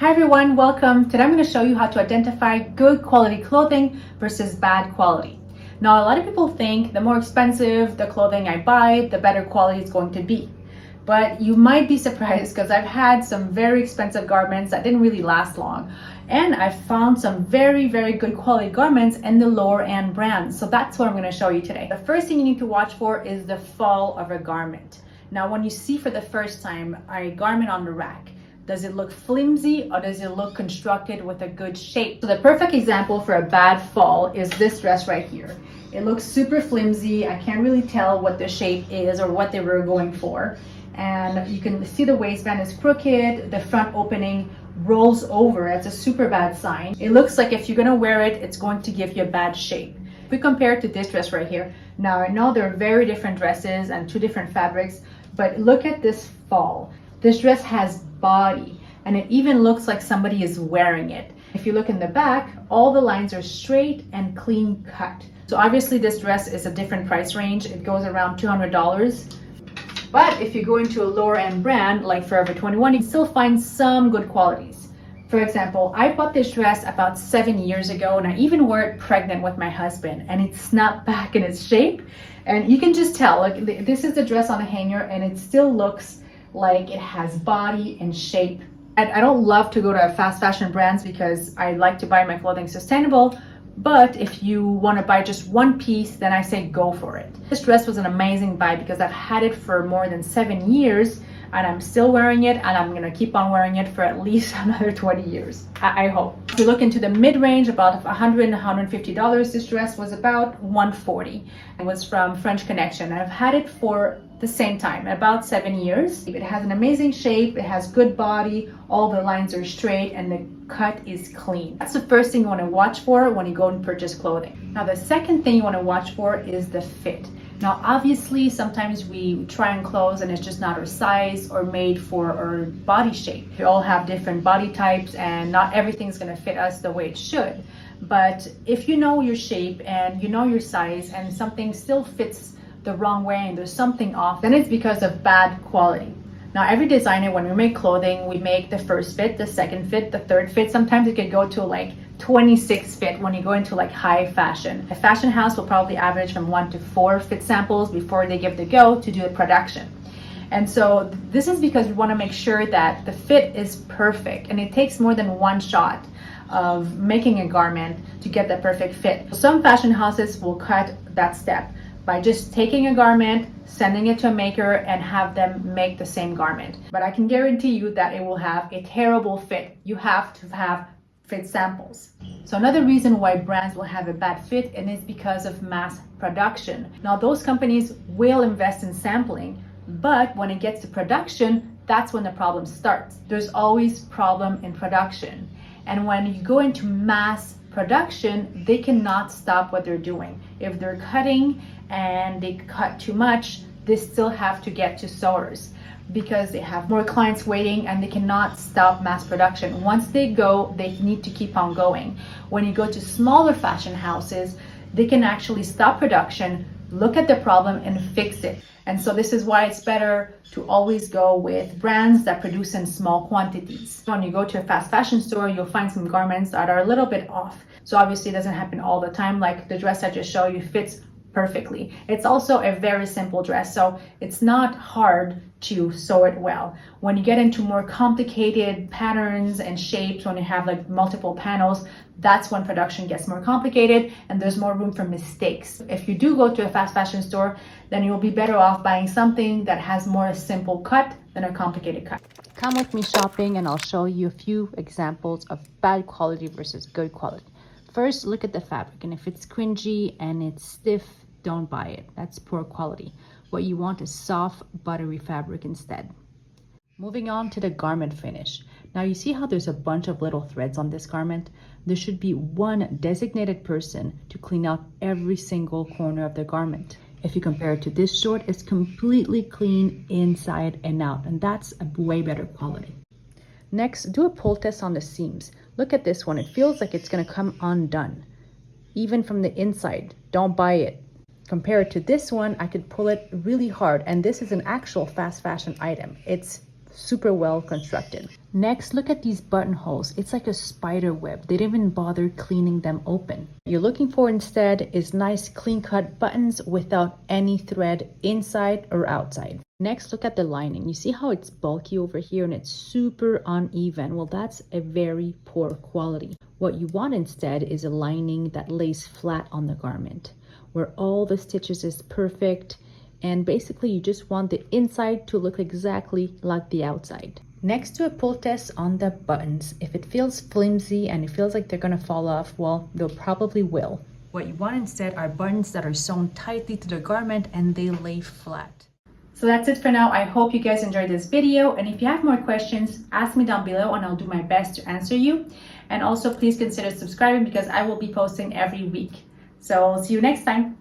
Hi everyone, welcome. Today I'm going to show you how to identify good quality clothing versus bad quality. Now, a lot of people think the more expensive the clothing I buy, the better quality it's going to be. But you might be surprised because I've had some very expensive garments that didn't really last long. And I've found some very good quality garments in the lower end brands. So that's what I'm going to show you today. The first thing you need to watch for is the fall of a garment. Now, when you see for the first time a garment on the rack, does it look flimsy or does it look constructed with a good shape? So the perfect example for a bad fall is this dress right here. It looks super flimsy. I can't really tell what the shape is or what they were going for. And you can see the waistband is crooked. The front opening rolls over. It's a super bad sign. It looks like if you're gonna wear it, it's going to give you a bad shape. If we compare it to this dress right here, now I know they're very different dresses and two different fabrics, but look at this fall. This dress has body and it even looks like somebody is wearing it. If you look in the back, all the lines are straight and clean cut. So obviously this dress is a different price range. It goes around $200. But if you go into a lower end brand like Forever 21, you can still find some good qualities. For example, I bought this dress about 7 years ago and I even wore it pregnant with my husband and it snapped back in its shape. And you can just tell, like, this is the dress on a hanger and it still looks like it has body and shape. And I don't love to go to fast fashion brands because I like to buy my clothing sustainable. But if you want to buy just one piece, then I say go for it. This dress was an amazing buy because I've had it for more than 7 years and I'm still wearing it and I'm going to keep on wearing it for at least another 20 years. I hope. If you look into the mid-range, about $100 and $150, this dress was about $140. It was from French Connection. I've had it for the same time, about 7 years. It has an amazing shape, it has good body, all the lines are straight and the cut is clean. That's the first thing you want to watch for when you go and purchase clothing. Now the second thing you want to watch for is the fit. Now obviously sometimes we try on clothes and it's just not our size or made for our body shape. We all have different body types and not everything's going to fit us the way it should. But if you know your shape and you know your size and something still fits the wrong way and there's something off, then it's because of bad quality. Now every designer, when we make clothing, we make the first fit, the second fit, the third fit. Sometimes it could go to like 26 fit when you go into like high fashion. A fashion house will probably average from 1 to 4 fit samples before they give the go to do the production. And so this is because we want to make sure that the fit is perfect, and it takes more than one shot of making a garment to get the perfect fit. Some fashion houses will cut that step by just taking a garment, sending it to a maker and have them make the same garment. But I can guarantee you that it will have a terrible fit. You have to have fit samples. So another reason why brands will have a bad fit, and it's because of mass production. Now those companies will invest in sampling, but when it gets to production, that's when the problem starts. There's always problem in production. And when you go into mass production, they cannot stop what they're doing. If they're cutting and they cut too much, they still have to get to sewers because they have more clients waiting and they cannot stop mass production. Once they go, they need to keep on going. When you go to smaller fashion houses, they can actually stop production, look at the problem and fix it. And so this is why it's better to always go with brands that produce in small quantities. When you go to a fast fashion store, you'll find some garments that are a little bit off. So obviously it doesn't happen all the time. Like the dress I just showed you fits perfectly. It's also a very simple dress, so it's not hard to sew it well. When you get into more complicated patterns and shapes, when you have like multiple panels, that's when production gets more complicated and there's more room for mistakes. If you do go to a fast fashion store, then you'll be better off buying something that has more a simple cut than a complicated cut. Come with me shopping and I'll show you a few examples of bad quality versus good quality. First, look at the fabric, and if it's cringy and it's stiff, don't buy it. That's poor quality. What you want is soft, buttery fabric instead. Moving on to the garment finish. Now you see how there's a bunch of little threads on this garment? There should be one designated person to clean out every single corner of the garment. If you compare it to this short, it's completely clean inside and out, and that's a way better quality. Next, do a pull test on the seams. Look at this one. It feels like it's going to come undone. Even from the inside, don't buy it. Compare it to this one, I could pull it really hard, and this is an actual fast fashion item. It's super well constructed. Next, look at these buttonholes. It's like a spider web. They didn't even bother cleaning them open. What you're looking for instead is nice clean cut buttons without any thread inside or outside. Next, look at the lining. You see how it's bulky over here and it's super uneven? Well, that's a very poor quality. What you want instead is a lining that lays flat on the garment, where all the stitches is perfect, and basically you just want the inside to look exactly like the outside. Next, do a pull test on the buttons. If it feels flimsy and it feels like they're gonna fall off, well, they'll probably will. What you want instead are buttons that are sewn tightly to the garment and they lay flat. So that's it for now. I hope you guys enjoyed this video, and if you have more questions, ask me down below and I'll do my best to answer you. And also please consider subscribing because I will be posting every week. So see you next time.